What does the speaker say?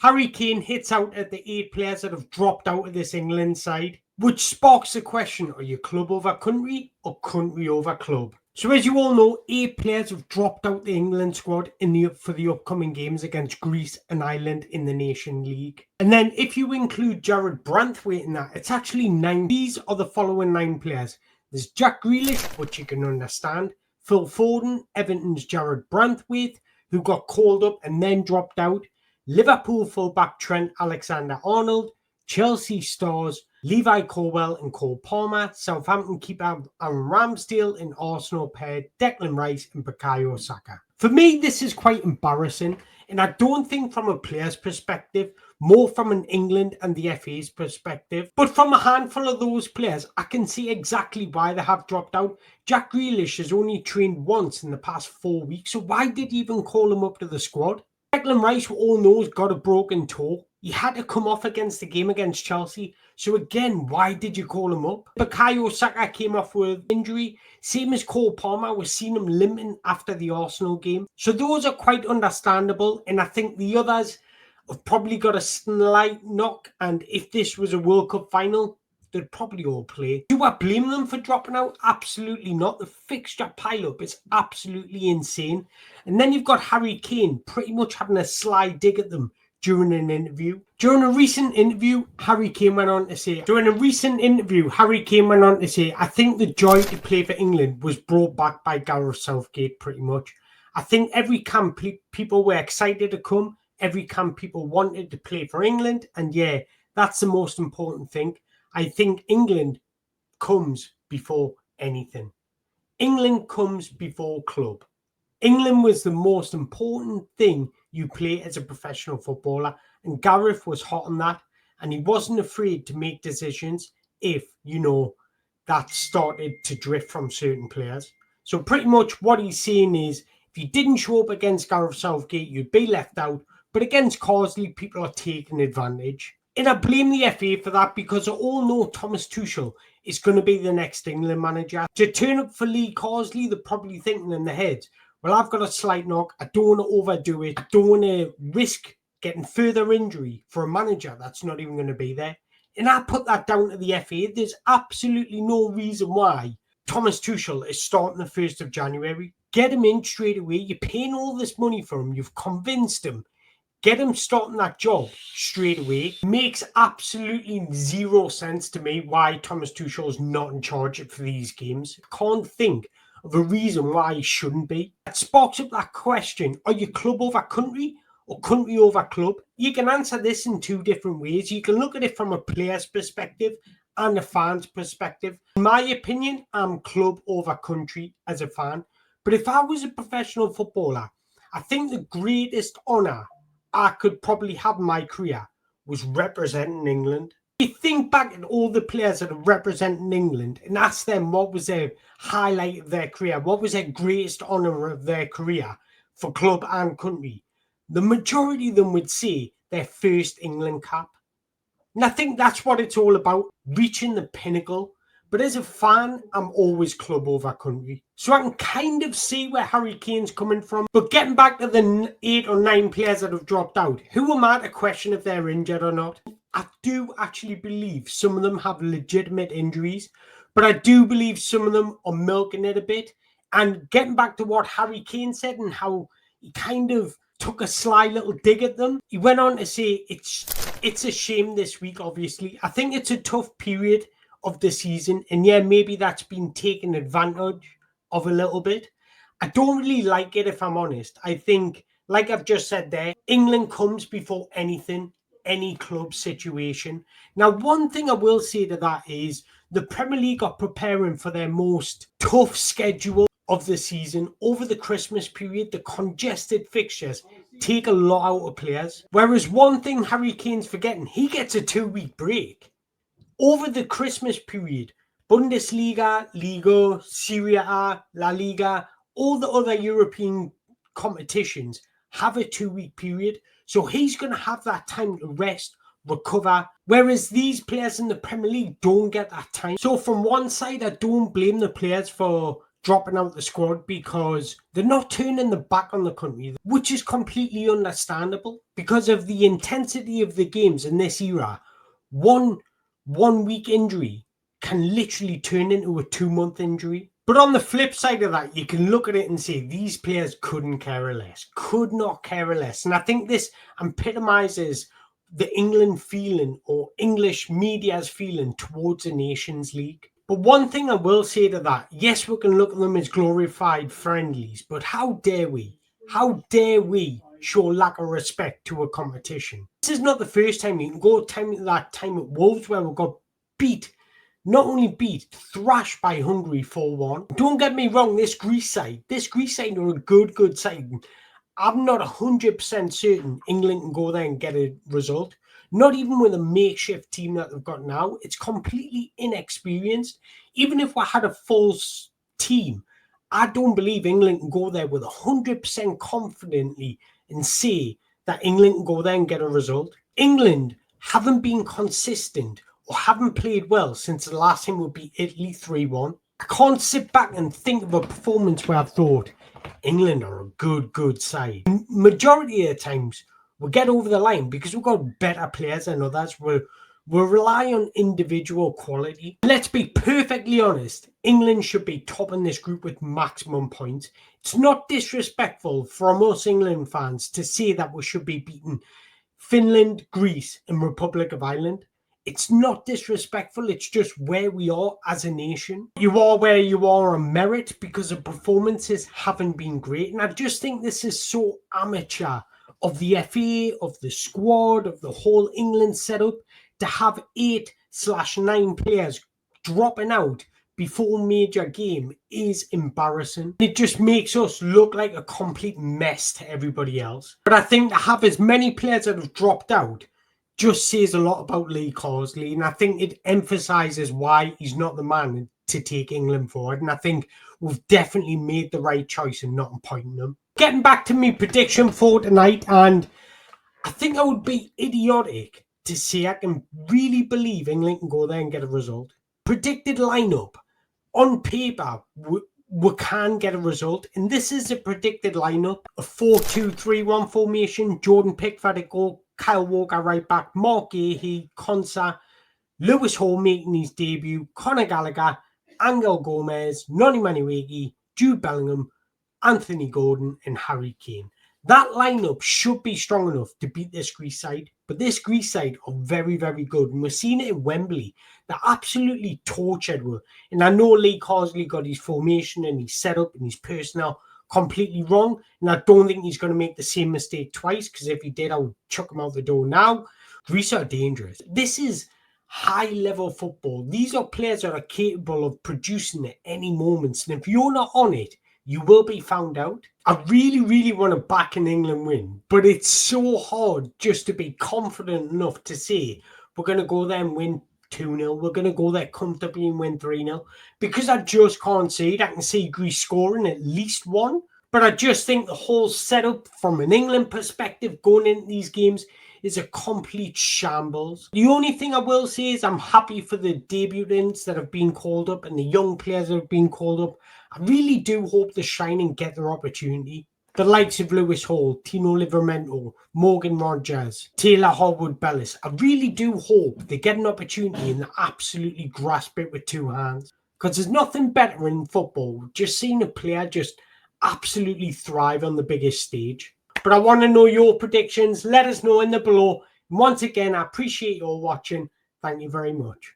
Harry Kane hits out at the 8 players that have dropped out of this England side, which sparks the question, are you club over country or country over club? So as you all know, 8 players have dropped out the England squad for the upcoming games against Greece and Ireland in the Nation League. And then if you include Jarrad Branthwaite in that, it's actually 9. These are the following 9 players. There's Jack Grealish, which you can understand, Phil Foden, Everton's Jarrad Branthwaite, who got called up and then dropped out, Liverpool fullback Trent Alexander-Arnold, Chelsea stars Levi, Colwill and Cole Palmer, Southampton keeper Aaron Ramsdale, and Arsenal pair Declan Rice and Bukayo Saka. For me, this is quite embarrassing, and I don't think from a player's perspective, more from an England and the FA's perspective. But from a handful of those players, I can see exactly why they have dropped out. Jack Grealish has only trained once in the past 4 weeks, so why did he even call him up to the squad? Declan Rice, we all know, has got a broken toe. He had to come off against the game against Chelsea. So again, why did you call him up? Bukayo Saka came off with injury. Same as Cole Palmer. We've seen him limping after the Arsenal game. So those are quite understandable. And I think the others have probably got a slight knock. And if this was a World Cup final, they'd probably all play. Do I blame them for dropping out? Absolutely not. The fixture pile-up is absolutely insane. And then you've got Harry Kane pretty much having a sly dig at them during an interview. During a recent interview, Harry Kane went on to say, I think the joy to play for England was brought back by Gareth Southgate pretty much. I think every camp people were excited to come. Every camp people wanted to play for England. And yeah, that's the most important thing. I think England comes before anything. England comes before club. England was the most important thing you play as a professional footballer, and Gareth was hot on that, and he wasn't afraid to make decisions if, that started to drift from certain players. So pretty much what he's saying is, if you didn't show up against Gareth Southgate, you'd be left out, but against Carsley, people are taking advantage. And I blame the FA for that because I all know Thomas Tuchel is going to be the next England manager. To turn up for Lee Carsley, they're probably thinking in their heads, well, I've got a slight knock. I don't want to overdo it. I don't want to risk getting further injury for a manager that's not even going to be there. And I put that down to the FA. There's absolutely no reason why Thomas Tuchel is starting the 1st of January. Get him in straight away. You're paying all this money for him. You've convinced him. Get him starting that job straight away. Makes absolutely zero sense to me why Thomas Tuchel is not in charge for these games. Can't think of a reason why he shouldn't be. It sparks up that question, are you club over country or country over club? You can answer this in 2 different ways. You can look at it from a player's perspective and a fan's perspective. In my opinion, I'm club over country as a fan. But if I was a professional footballer, I think the greatest honour I could probably have in my career was representing England. You think back at all the players that are representing England and ask them what was their highlight of their career, what was their greatest honour of their career for club and country, the majority of them would say their first England cap. And I think that's what it's all about, reaching the pinnacle. But as a fan, I'm always club over country. So I can kind of see where Harry Kane's coming from. But getting back to the 8 or 9 players that have dropped out, who am I to question if they're injured or not? I do actually believe some of them have legitimate injuries, but I do believe some of them are milking it a bit. And getting back to what Harry Kane said and how he kind of took a sly little dig at them, he went on to say it's a shame this week, obviously. I think it's a tough period of the season, and yeah, maybe that's been taken advantage of a little bit. I don't really like it, if I'm honest. I think, like I've just said there, England comes before anything, any club situation. Now, one thing I will say to that is the Premier League are preparing for their most tough schedule of the season. Over the Christmas period, the congested fixtures take a lot out of players. Whereas one thing Harry Kane's forgetting, he gets a 2-week break. Over the Christmas period, Bundesliga, Liga, Serie A, La Liga, all the other European competitions have a 2-week period. So he's going to have that time to rest, recover. Whereas these players in the Premier League don't get that time. So from one side, I don't blame the players for dropping out the squad because they're not turning the back on the country, which is completely understandable because of the intensity of the games in this era. One week injury can literally turn into a 2-month injury. But on the flip side of that, you can look at it and say these players couldn't care less, could not care less. And I think this epitomizes the England feeling or English media's feeling towards the Nations League. But one thing I will say to that, yes, we can look at them as glorified friendlies, but how dare we? How dare we show lack of respect to a competition? This is not the first time. You can go that time at Wolves where we got beat. Not only beat, thrashed by Hungary 4-1. Don't get me wrong, this Greece side are a good side. I'm not 100% certain England can go there and get a result. Not even with a makeshift team that they've got now. It's completely inexperienced. Even if we had a full team, I don't believe England can go there with 100% confidently and say that England can go there and get a result. England haven't been consistent or haven't played well since the last time would be Italy 3-1. I can't sit back and think of a performance where I've thought England are a good side. Majority of the times we'll get over the line because we've got better players than others. We'll rely on individual quality. Let's be perfectly honest, England should be top in this group with maximum points. It's not disrespectful from us England fans to say that we should be beating Finland, Greece and Republic of Ireland. It's not disrespectful, it's just where we are as a nation. You are where you are on merit because the performances haven't been great. And I just think this is so amateur of the FA, of the squad, of the whole England setup to have 8/9 players dropping out before a major game is embarrassing. It just makes us look like a complete mess to everybody else. But I think to have as many players that have dropped out just says a lot about Lee Carsley, and I think it emphasises why he's not the man to take England forward. And I think we've definitely made the right choice in not appointing them. Getting back to my prediction for tonight, and I think I would be idiotic to say I can really believe England can go there and get a result. Predicted lineup on paper, we can get a result, and this is a predicted lineup: a 4-2-3-1 formation. Jordan Pickford at goal, Kyle Walker right back, Mark Gahey, Konsa, Lewis Hall making his debut, Conor Gallagher, Angel Gomez, Noni Manuigi, Jude Bellingham, Anthony Gordon and Harry Kane. That lineup should be strong enough to beat this Greece side, but this Greece side are very good, and we're seeing it in Wembley. They're absolutely tortured with, and I know Lee Carsley got his formation and his setup and his personnel completely wrong, and I don't think he's going to make the same mistake twice, because if he did, I would chuck him out the door now. Greece are dangerous. This is high-level football. These are players that are capable of producing at any moment, and if you're not on it, you will be found out. I really want to back an England win, but it's so hard just to be confident enough to say we're going to go there and win 2-0. We're going to go there comfortably and win 3-0, because I just can't see it. I can see Greece scoring at least one, but I just think the whole setup from an England perspective going into these games is a complete shambles. The only thing I will say is I'm happy for the debutants that have been called up and the young players that have been called up. I really do hope they shine and get their opportunity. The likes of Lewis Hall, Tino Livramento, Morgan Rogers, Taylor Harwood-Bellis. I really do hope they get an opportunity and they absolutely grasp it with two hands. Because there's nothing better in football, just seeing a player just absolutely thrive on the biggest stage. But I want to know your predictions. Let us know in the below. And once again, I appreciate you all watching. Thank you very much.